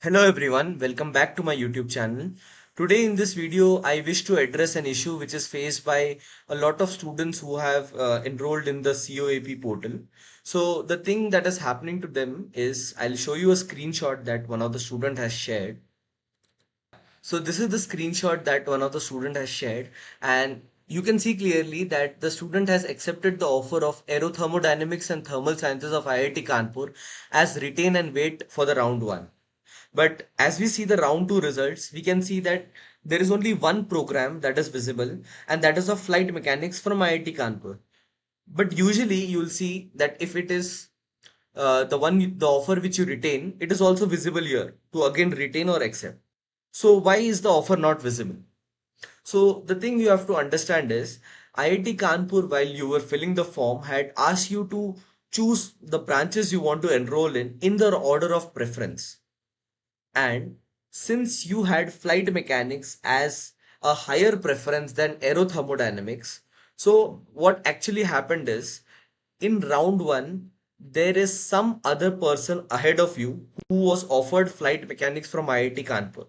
Hello everyone, welcome back to my YouTube channel. Today in this video, I wish to address an issue which is faced by a lot of students who have enrolled in the COAP portal. So the thing that is happening to them is I'll show you a screenshot that one of the student has shared. So this is the screenshot that one of the student has shared, and you can see clearly that the student has accepted the offer of Aerothermodynamics and Thermal Sciences of IIT Kanpur as retain and wait for the round 1. But as we see the round 2 results, we can see that there is only one program that is visible, and that is of flight mechanics from IIT Kanpur. But usually you'll see that if it is the offer which you retain, it is also visible here to again retain or accept. So why is the offer not visible? So the thing you have to understand is IIT Kanpur, while you were filling the form, had asked you to choose the branches you want to enroll in the order of preference. And since you had flight mechanics as a higher preference than aerothermodynamics, so what actually happened is in round 1, there is some other person ahead of you who was offered flight mechanics from IIT Kanpur,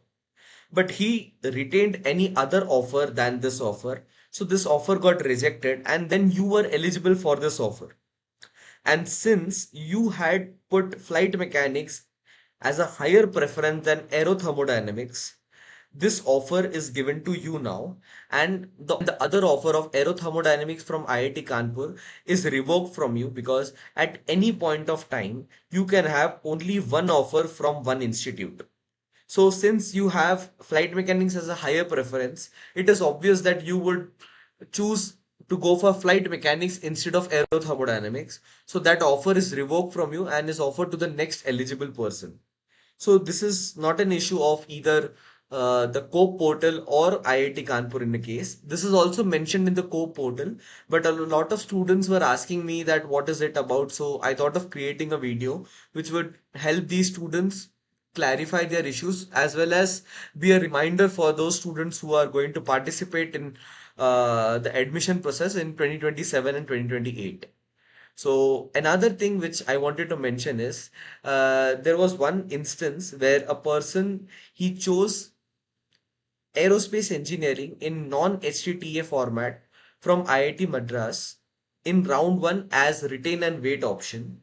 but he retained any other offer than this offer. So this offer got rejected, and then you were eligible for this offer. And since you had put flight mechanics as a higher preference than aerothermodynamics, this offer is given to you now, and the other offer of aerothermodynamics from IIT Kanpur is revoked from you because at any point of time you can have only one offer from one institute. So since you have flight mechanics as a higher preference, it is obvious that you would choose to go for flight mechanics instead of aerothermodynamics. So that offer is revoked from you and is offered to the next eligible person. So this is not an issue of either the COAP portal or IIT Kanpur in the case. This is also mentioned in the COAP portal, but a lot of students were asking me that what is it about. So I thought of creating a video which would help these students clarify their issues as well as be a reminder for those students who are going to participate in the admission process in 2027 and 2028. So another thing which I wanted to mention is there was one instance where a person he chose aerospace engineering in non-HTTA format from IIT Madras in round 1 as retain and wait option,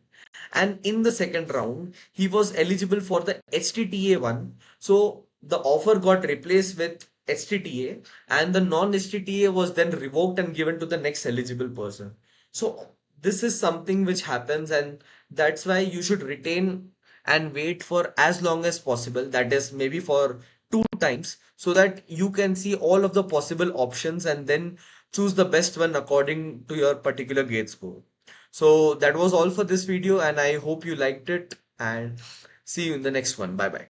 and in the second round he was eligible for the HTTA one. So the offer got replaced with HTTA, and the non-HTTA was then revoked and given to the next eligible person. So this is something which happens, and that's why you should retain and wait for as long as possible, that is maybe for 2 times, so that you can see all of the possible options and then choose the best one according to your particular gate score. So that was all for this video, and I hope you liked it, and see you in the next one. Bye bye.